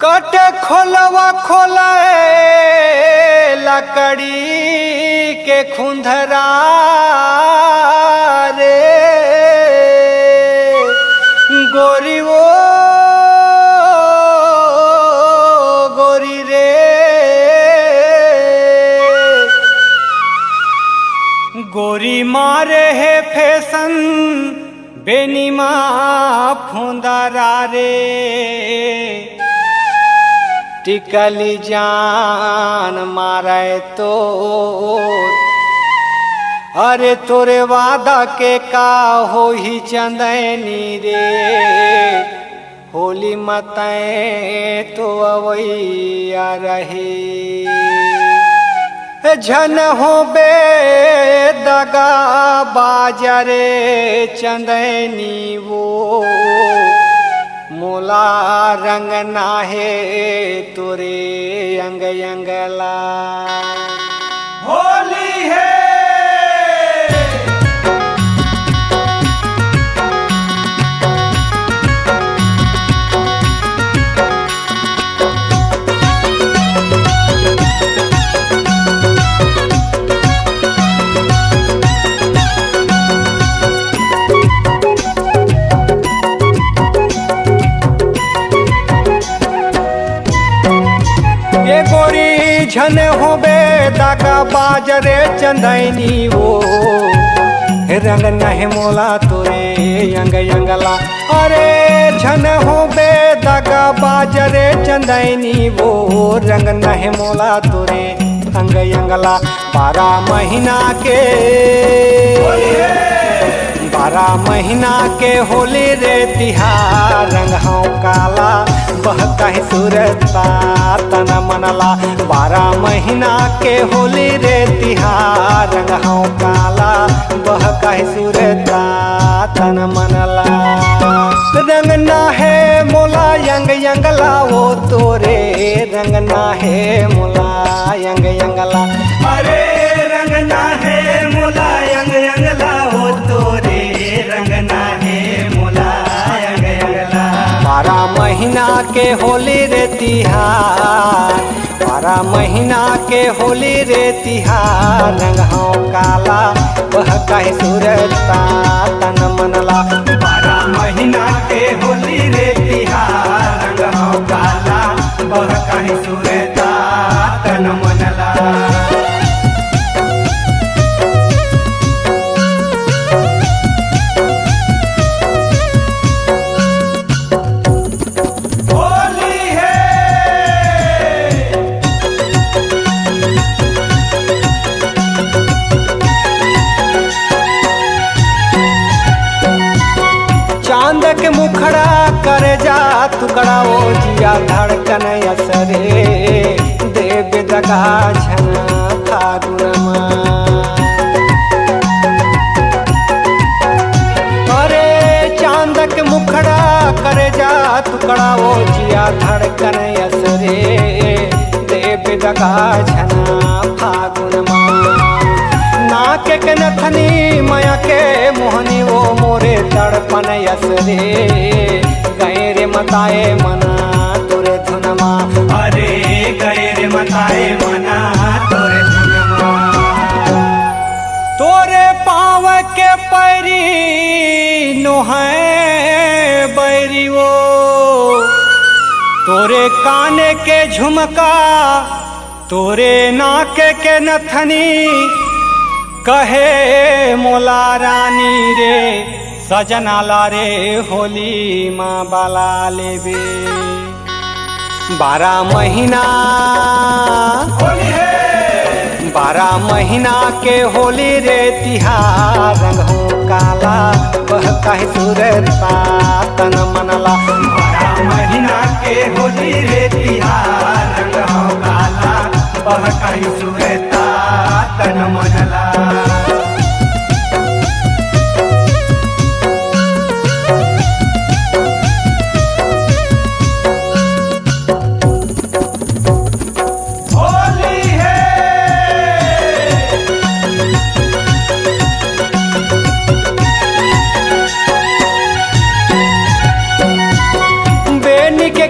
कटे खोलवा खोलाए लकड़ी के खुंधरा रे गोरी वो गोरी रे गोरी मारे है फैशन बेनीमा फुंदरा रे टिकली जान मारे तो अरे तोरे वादा के का हो ही चंदनी रे होली मतए तो अवैया रहे झन हो बे दगा बाजरे चंदनी वो मोला रंग नाहे तोरे अंग अंगला होली है। ये गोरी झन होबे दागा बाजरे चंदनी वो रंग नहे मोला तोरे अंग अंगला अरे झन होबे दागा बाजरे चंदनी वो रंग नहे मोला तोरे अंग अंगला 12 महीना के होली रे तिहार रंग हौ काला बहका ही सूरता तन मनला 12 महीना के होली रे तिहार रंग हौ काला बहका ही सूरता तन मनला रंग ना है मोला यंग यंगला वो तोरे रंग ना है मोला यंग यंगला अरे रंग ना है मोला यंग यंगला वो तोरे रंग ना है मोला यंग यंगला 12 महीना के होली रे तिहार 12 महीना के होली रे तिहार रंग हौ काला वह कहे सूरता तन मनला 12 महीना के होली रे तिहार रंग हौ काला वह कहे सूरता तन मनला। चांद के मुखड़ा करे जा टुकड़ा वो जिया धड़कन असरे देव दगा झन फागुनमा अरे चांद के मुखड़ा करे जा टुकड़ा वो जिया धड़कन असरे देव दगा झन फागुनमा नाके के नथनी माया के मोहनी वो मोरे तड़पन यसरे गए रे मताए मना तोरे धुनमा अरे गए रे मताए मना तोरे धुनमा तोरे पाँव के पैरी नोहे बैरी वो तोरे काने के झुमका तोरे नाके के नथनी कहे मोला रानी रे सजना ला रे होली माँ बाला लेबे 12 महीना 12 महीना के होली रे तिहार रंग हो काला वह कहे सूरता तन मनला 12 महीना के होली रे तिहार रंग हो काला वह कहे सूरता तन मनला।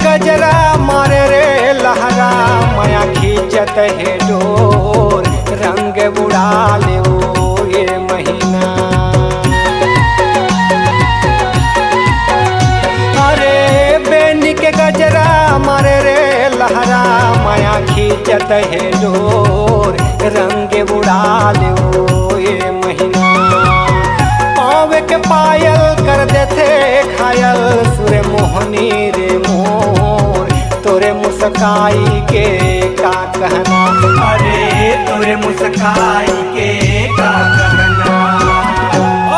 गजरा है डोर रंग उड़ा ले ये महीना। अरे बेनी के गजरा मारे रे लहरा माया खींचत है डोर रंग उड़ा ले ये महीना। पावे के पायल कर देते खायल सुरे मोहनी रे मोर तोरे मुस्काई के का कहना। अरे तोरे मुस्काई के का कहना।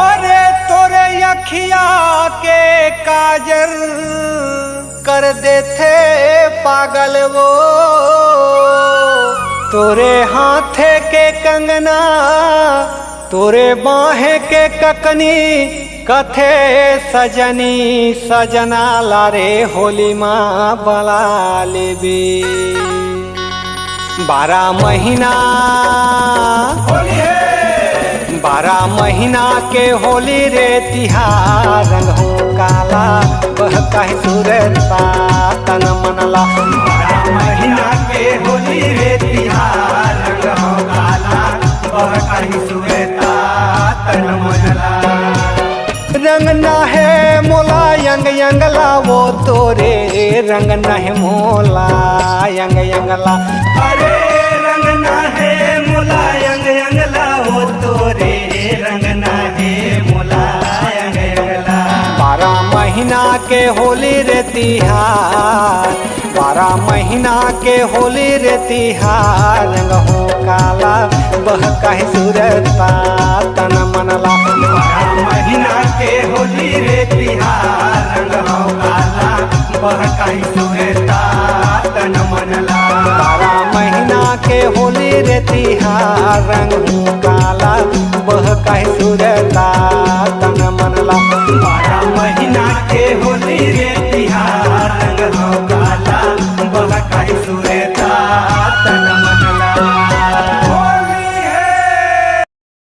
अरे तोरे अखिया के काजल कर देते पागल वो तोरे हाथे के कंगना तोरे बाहें के ककनी कथे सजनी सजना लारे होली माँ बला लेबी। 12 महीना 12 महीना के होली रे तिहार रंग हो काला बह कहे सूरता तन मनला। 12 महीना के होली रे तिहार रंग हो काला बह कहे सूरता तन मनला। रंग ना है मोला यंग यंगला वो तोरे रंग न है मोला यंग यंगला। अरे रंग ना है मोला यंग यंगला वो तोरे रंग ना है मोला यंग यंगला। 12 महीना के होली रे तिहार 12 महीना के होली रे तिहार रंग हो काला बह कहे सूरता तन मनला। 12 महीना के होली रे तिहार रंग हो काला बह कहे सूरता तन मनला। 12 महीना के होली रे तिहार रंग हो काला बह कहे सूरता तन मनला। 12 महीना के होली रे तिहार रंग हो काला बह कहे सूरता तन मनला।